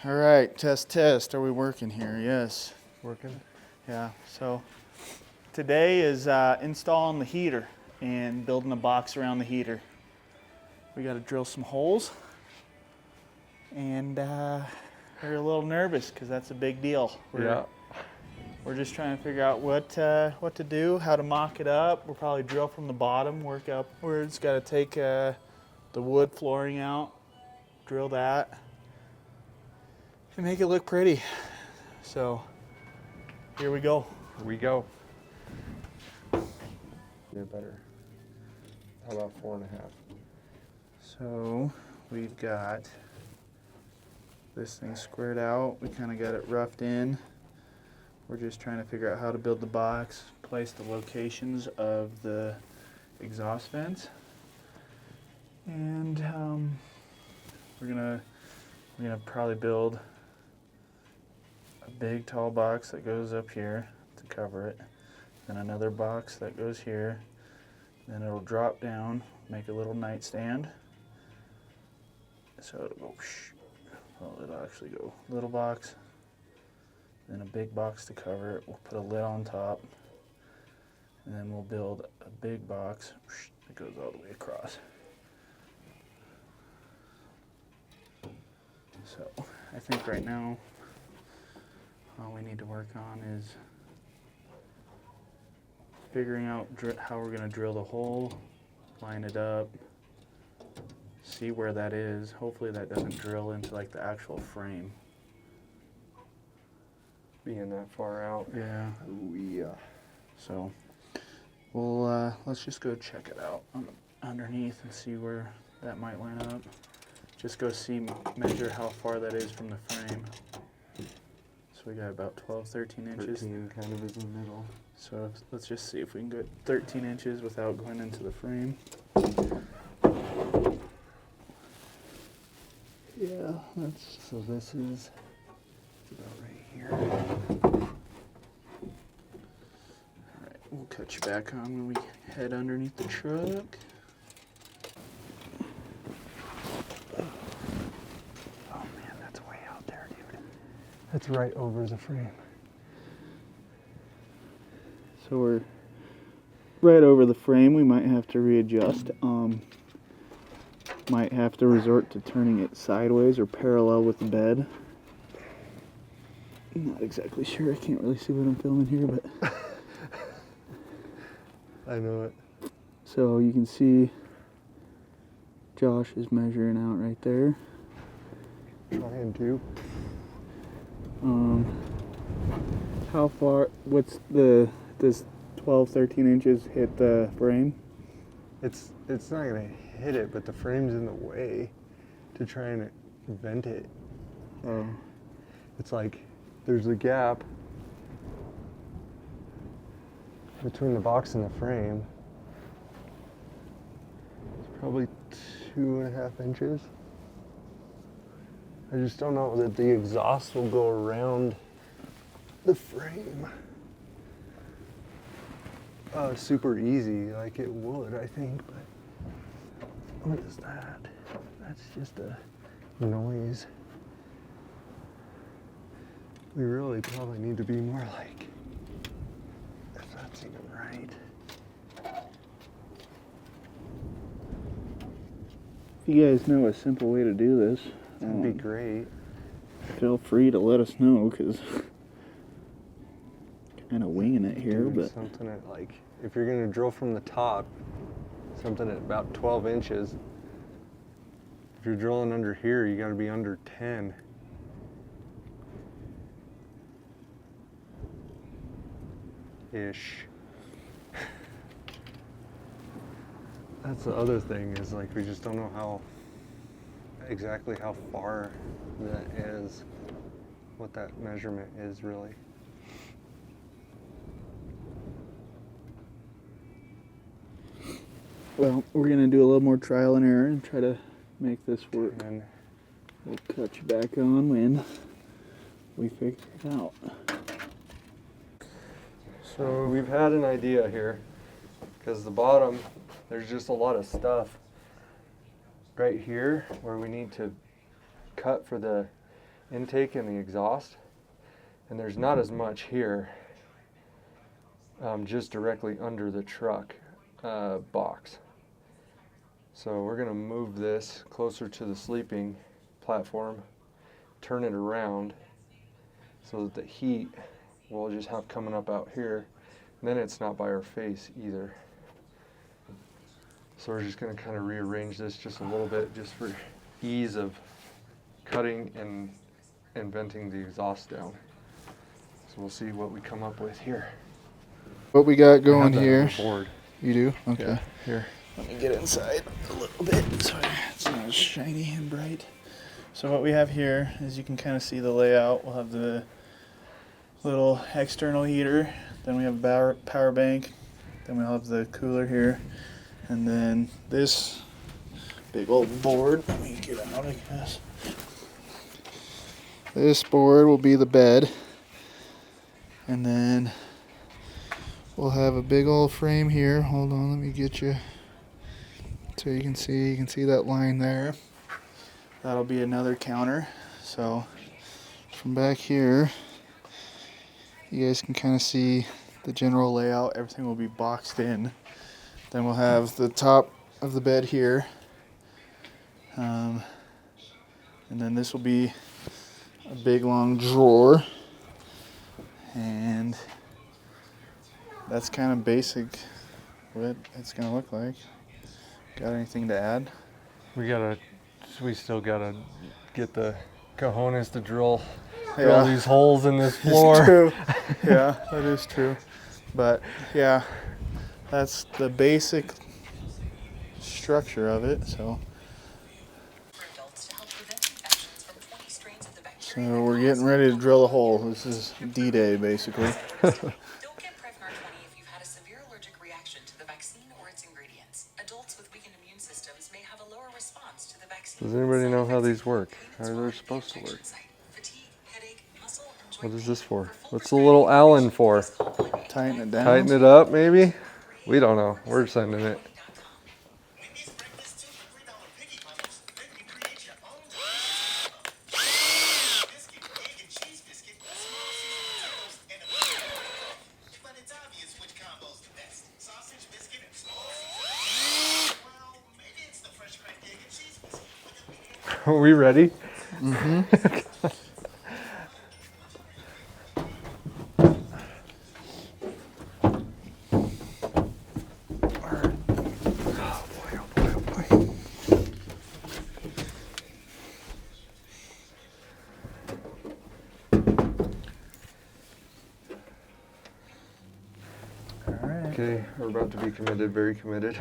All right, test. Are we working here? Yes. Working? Yeah, so today is installing the heater and building a box around the heater. We got to drill some holes, and we're a little nervous because that's a big deal. We're just trying to figure out what to do, how to mock it up. We'll probably drill from the bottom, work upwards. Got to take the wood flooring out, drill that, and make it look pretty. So here we go. Here we go. Yeah, better. How about 4.5? So we've got this thing squared out. We kind of got it roughed in. We're just trying to figure out how to build the box, place the locations of the exhaust vents, and we're gonna probably build a big tall box that goes up here to cover it, then another box that goes here, then it'll drop down, make a little nightstand. So it'll go, well, it'll actually go little box, then a big box to cover it. We'll put a lid on top, and then we'll build a big box that goes all the way across. So I think right now all we need to work on is figuring out how we're going to drill the hole, line it up, see where that is. Hopefully that doesn't drill into like the actual frame. Being that far out. Yeah. Ooh, yeah. So we'll let's just go check it out underneath and see where that might line up. Just go measure how far that is from the frame. So we got about 12, 13 inches. 13 kind of is in the middle. So let's just see if we can get 13 inches without going into the frame. Yeah, so this is about right here. Alright, we'll catch you back on when we head underneath the truck. Oh man, that's way out there, dude. That's right over the frame. So we're right over the frame. We might have to readjust. Might have to resort to turning it sideways or parallel with the bed. I'm not exactly sure. I can't really see what I'm filming here, but I know it. so you can see Josh is measuring out right there. Trying to. How far? Does 12, 13 inches hit the frame? It's not gonna hit it, but the frame's in the way to try and vent it. Oh. It's like there's a gap between the box and the frame. It's probably 2.5 inches. I just don't know that the exhaust will go around the frame super easy like it would, I think, but what is that? That's just a noise. We really probably need to be more like, if that's even right. If you guys know a simple way to do this, That'd be great. feel free to let us know, because kind of winging it here, Doing but something at like, if you're gonna drill from the top, something at about 12 inches. If you're drilling under here, you gotta be under 10. Ish. That's the other thing, is like we just don't know exactly how far that is, what that measurement is really. well, we're going to do a little more trial and error and try to make this work. And We'll cut you back on when we figure it out. so we've had an idea here, because the bottom, there's just a lot of stuff right here where we need to cut for the intake and the exhaust, and there's not as much here, just directly under the truck box. So we're gonna move this closer to the sleeping platform, turn it around so that the heat we'll just have coming up out here, and then it's not by our face either. So we're just going to kind of rearrange this just a little bit, just for ease of cutting and venting the exhaust down. So we'll see what we come up with here. What we got I going have that on here? the board. You do? Okay. Yeah, here. Let me get inside a little bit so it's not as shiny and bright. So what we have here is, you can kind of see the layout. We'll have the little external heater, then we have a power bank, then we'll have the cooler here, and then this big old board. Let me get out, I guess. This board will be the bed, and then we'll have a big old frame here. Hold on, let me get you so you can see that line there. That'll be another counter. So from back here, you guys can kind of see the general layout. Everything will be boxed in. Then we'll have the top of the bed here. And then this will be a big long drawer. And that's kind of basic what it's going to look like. Got anything to add? We still gotta get the cojones to drill these holes in this floor. It's true. Yeah, that is true. But yeah, that's the basic structure of it. So we're getting ready to drill a hole. This is D-Day basically. Don't get Prevnar 20 if you've had a severe allergic reaction to the vaccine or its ingredients. Adults with weakened immune systems may have a lower response to the vaccine. Does anybody know how these work? How they're supposed to work? What is this for? What's the little Allen for? Tighten it down. Tighten it up, maybe? We don't know. We're sending it. Are we ready? Mm-hmm. Okay, we're about to be committed, very committed.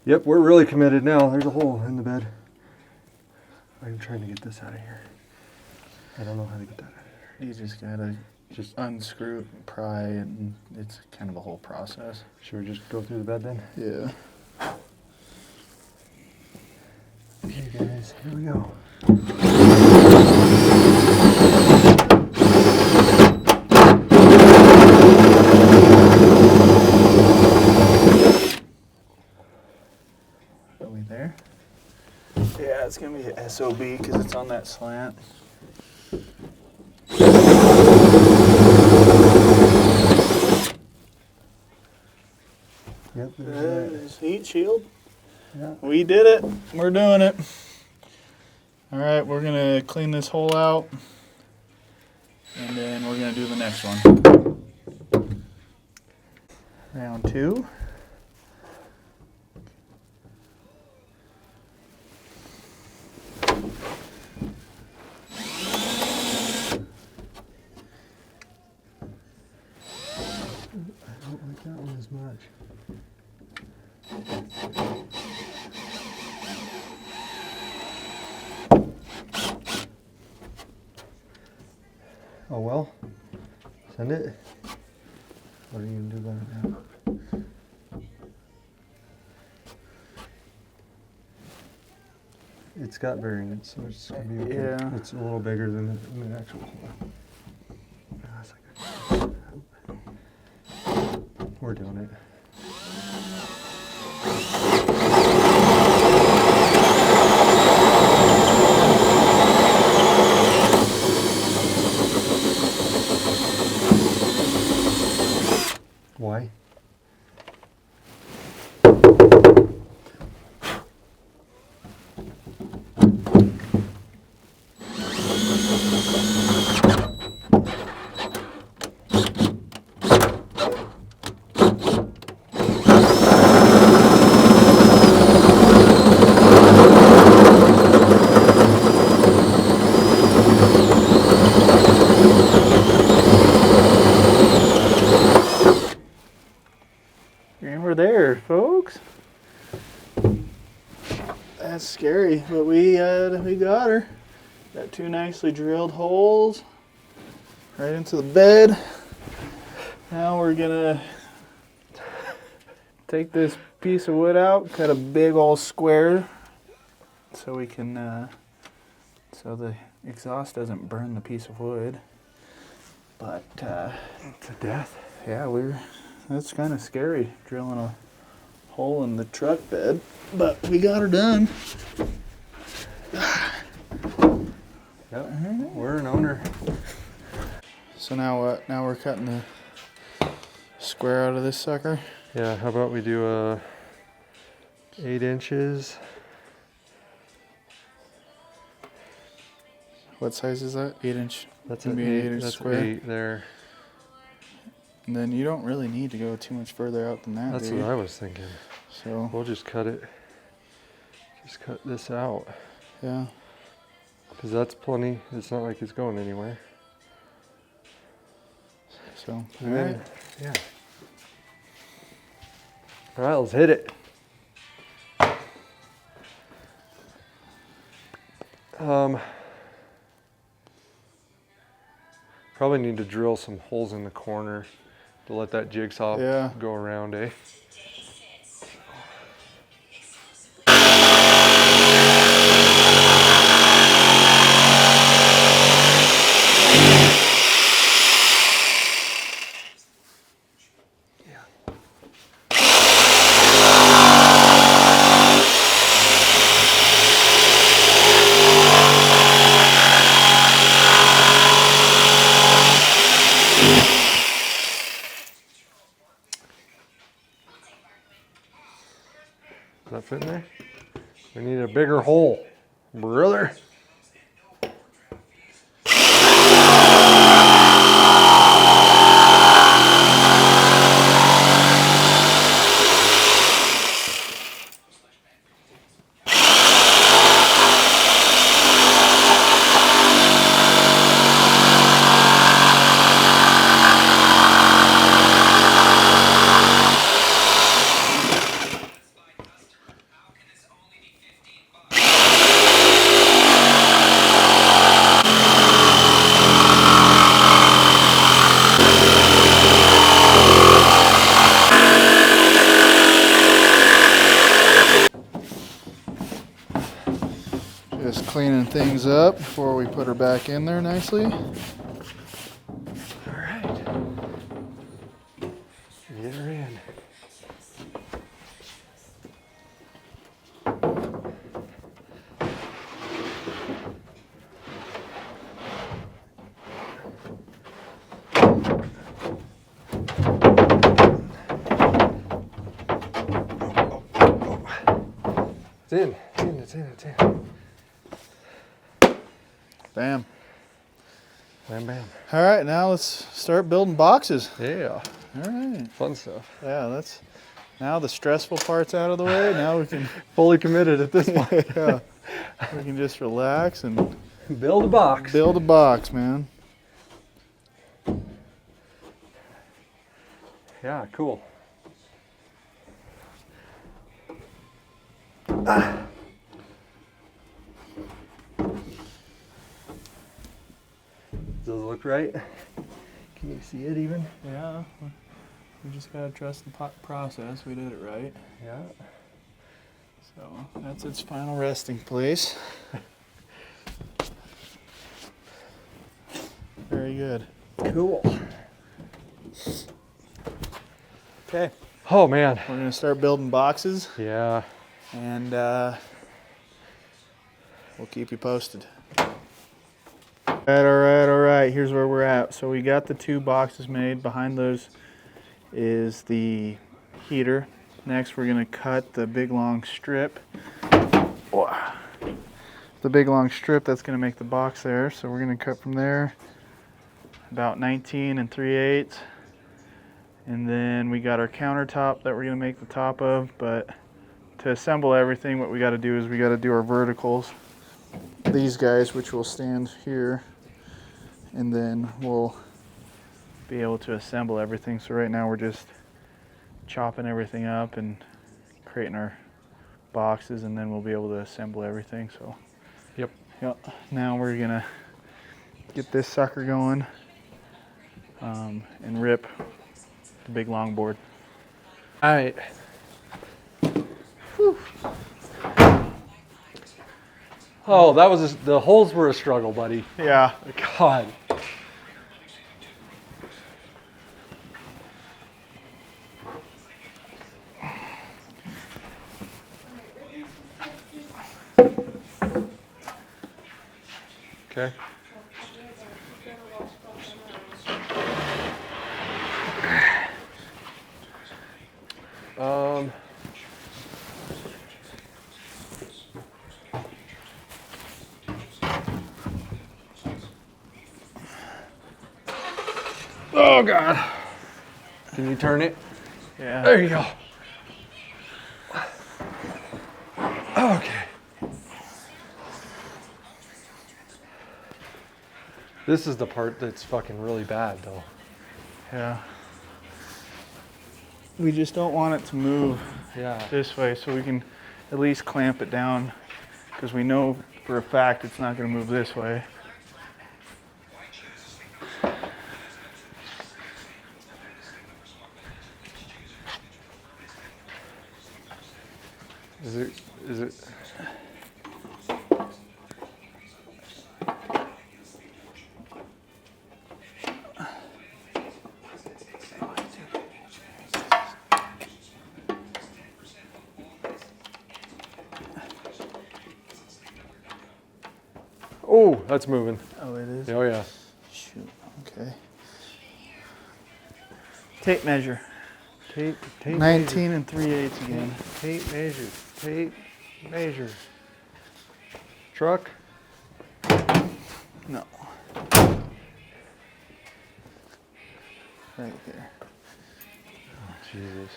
Yep, we're really committed now. There's a hole in the bed. I'm trying to get this out of here. I don't know how to get that out of You just gotta unscrew it and pry, and it's kind of a whole process. Should we just go through the bed then? Yeah. Okay guys, here we go. Are we there? Yeah, it's gonna be a SOB because it's on that slant. Yep, There's heat shield. Yeah. We did it. We're doing it. All right, we're gonna clean this hole out, and then we're gonna do the next one. Round two. I don't like that one as much. Oh well. Send it. What are you gonna do about it now? It's got variance, so it's gonna be okay. Yeah. It's a little bigger than the actual hole. We're doing it. Why? And we're there, folks. That's scary, but we got her. Got 2 nicely drilled holes right into the bed. Now we're gonna take this piece of wood out, cut a big old square, so we can so the exhaust doesn't burn the piece of wood. But To death. yeah, that's kind of scary, drilling a hole in the truck bed, but we got her done. Yep. We're an owner. So now what? Now we're cutting the square out of this sucker. Yeah, how about we do 8 inches? What size is that? 8-inch. That's Gonna an be an 8, 8-inch that's square. 8 there. And then you don't really need to go too much further out than that, That's do what you? I was thinking. So We'll just cut it. Just cut this out. yeah. Because that's plenty. It's not like it's going anywhere. So all And right. then, yeah. All right, let's hit it. Probably need to drill some holes in the corner to let that jigsaw Yeah. go around, eh? Does that fit in there? We need a bigger hole, brother. Just cleaning things up before we put her back in there nicely. All right. Get her in. It's in. It's in. It's in. It's in. Bam. Bam, bam. All right, now let's start building boxes. Yeah. All right. Fun stuff. Yeah, that's now the stressful part's out of the way. Now we can Fully committed at this point. yeah, we can just relax and Build a box. build a box, man. Yeah, cool. Does it look looked right. Can you see it even? Yeah. We just gotta trust the process. We did it right. Yeah. So that's its final resting place. Very good. Cool. Okay, Oh man. we're gonna start building boxes, Yeah. and we'll keep you posted. All right. Here's where we're at. So we got the 2 boxes made. Behind those is the heater. Next, we're gonna cut the big long strip. The big long strip that's gonna make the box there. So we're gonna cut from there about 19 3/8. And then we got our countertop that we're gonna make the top of. But to assemble everything, what we gotta do is we gotta do our verticals. These guys, which will stand here, and then we'll be able to assemble everything. So right now we're just chopping everything up and creating our boxes, and then we'll be able to assemble everything. So Yep. now we're gonna get this sucker going and rip the big longboard. All right. Oh, that was the holes were a struggle, buddy. Yeah. God. Okay. Oh God. Can you turn it? Yeah. There you go. Okay. This is the part that's fucking really bad though. Yeah. We just don't want it to move Yeah. this way, so we can at least clamp it down, because we know for a fact it's not going to move this way. Is it? Oh, that's moving. Oh, it is? Oh yeah. Shoot. Okay. Tape measure. Tape 19 3/8 again. Tape measure. Tape measure. Truck. No. Right there. Jesus.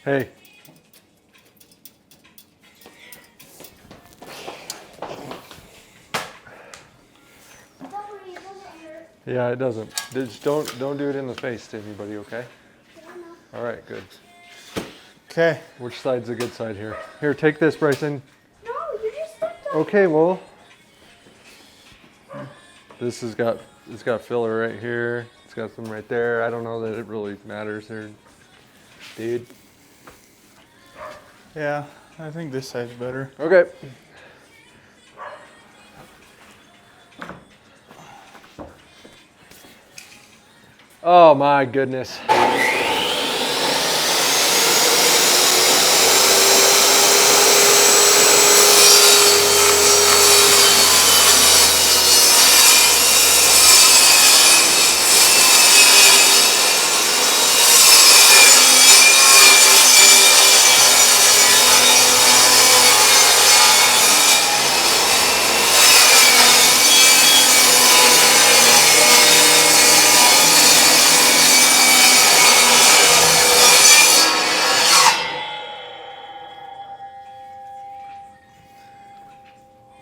Hey. Yeah, it doesn't. Just don't do it in the face to anybody, okay? All right, good. Okay. Which side's the good side here? Here, take this, Bryson. No, you just stepped on Okay, well, this has got it's got filler right here. It's got some right there. I don't know that it really matters there, dude. Yeah, I think this side's better. Okay. Oh my goodness.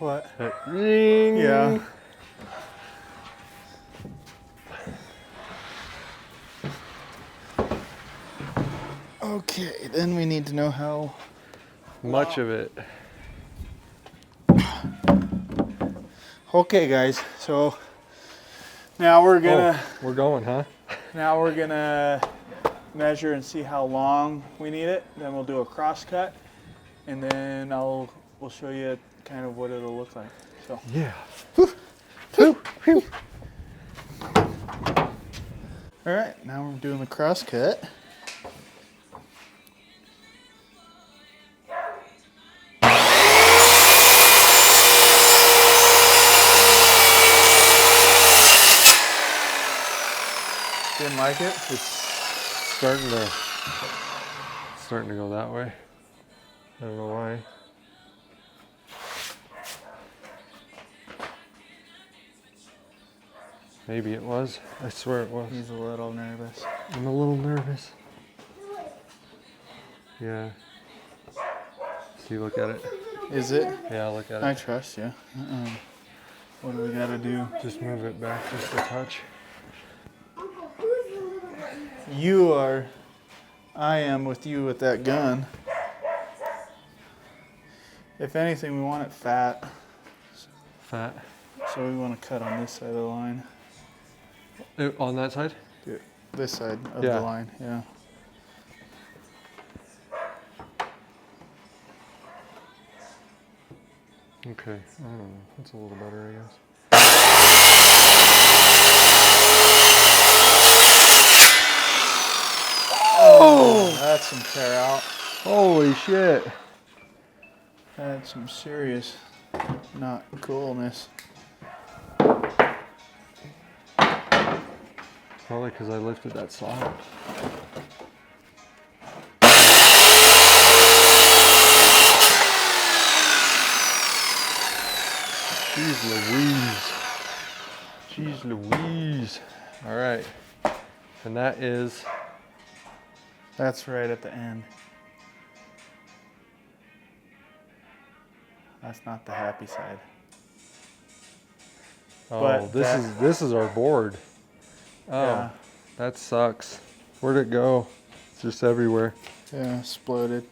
What? That ring. Yeah. Okay, then we need to know how Much of it. Okay, guys, so now we're gonna We're going, huh? measure and see how long we need it. Then we'll do a cross cut, and then we'll show you kind of what it'll look like. So Yeah. all right, now we're doing the cross cut. Didn't like it? It's starting to go that way. I don't know why. Maybe it was. I swear it was. He's a little nervous. I'm a little nervous. Yeah. See, look at it. Is it? Yeah, look at I it. trust you. What do we gotta do? Just move it back just a touch. Uncle, who's the little one? You are. I am with you with that gun. If anything, we want it fat, Fat. so we want to cut on this side of the line. On that side? This side of Yeah. the line, yeah. Okay. I don't know. That's a little better, I guess. Oh, that's some tear out. Holy shit. That's some serious not coolness. Probably because I lifted that slot. Jeez Louise. Jeez Louise. All right. And that is, That's right at the end. That's not the happy side. oh, But this is our board. Oh, Yeah. that sucks. Where'd it go? It's just everywhere. Yeah, exploded.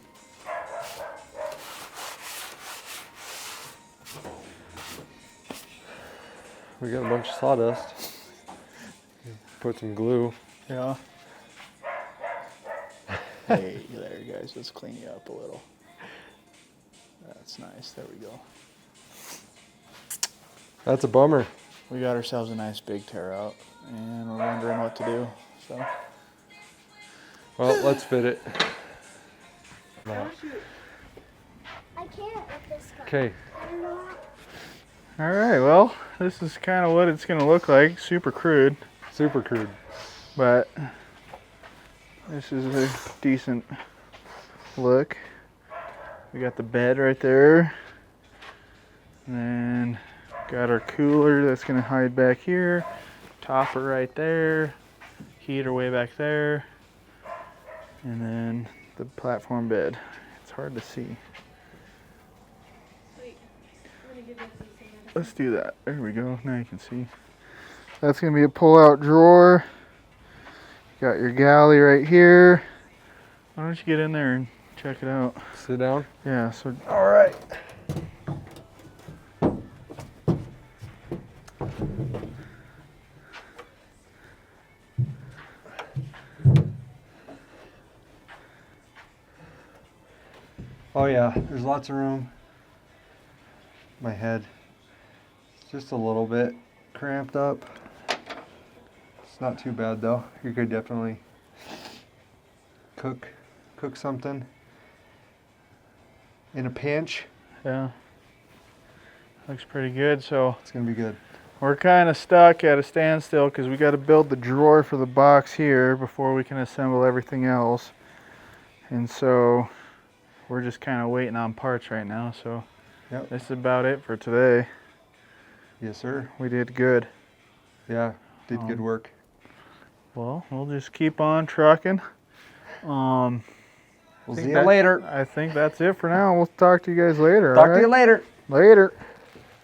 We got a bunch of sawdust. Put some glue. Yeah. Hey, there, guys. Let's clean you up a little. That's nice. There we go. That's a bummer. We got ourselves a nice big tear out, and we're wondering what to do. So, Well, let's fit it. Oh, shoot. I can't with this guy. Okay. I don't know how. all right. Well, this is kind of what it's gonna look like. Super crude, Super crude. but this is a decent look. We got the bed right there, and then got our cooler that's gonna hide back here. Topper right there. Heater way back there. And then the platform bed. It's hard to see. Let's do that. There we go. Now you can see. That's going to be a pull-out drawer. Got your galley right here. Why don't you get in there and check it out? Sit down. Yeah, so All right. Oh yeah, there's lots of room. My head, it's just a little bit cramped up. It's not too bad though. You could definitely cook something in a pinch. yeah. Looks pretty good. So It's gonna be good. we're kind of stuck at a standstill because we got to build the drawer for the box here before we can assemble everything else. And so we're just kind of waiting on parts right now. So Yep. this is about it for today. Yes, sir. We did good. Yeah, did good work. Well, we'll just keep on trucking. We'll think see you that- later. I think that's it for now. We'll talk to you guys later. Talk all to you right? later. Later.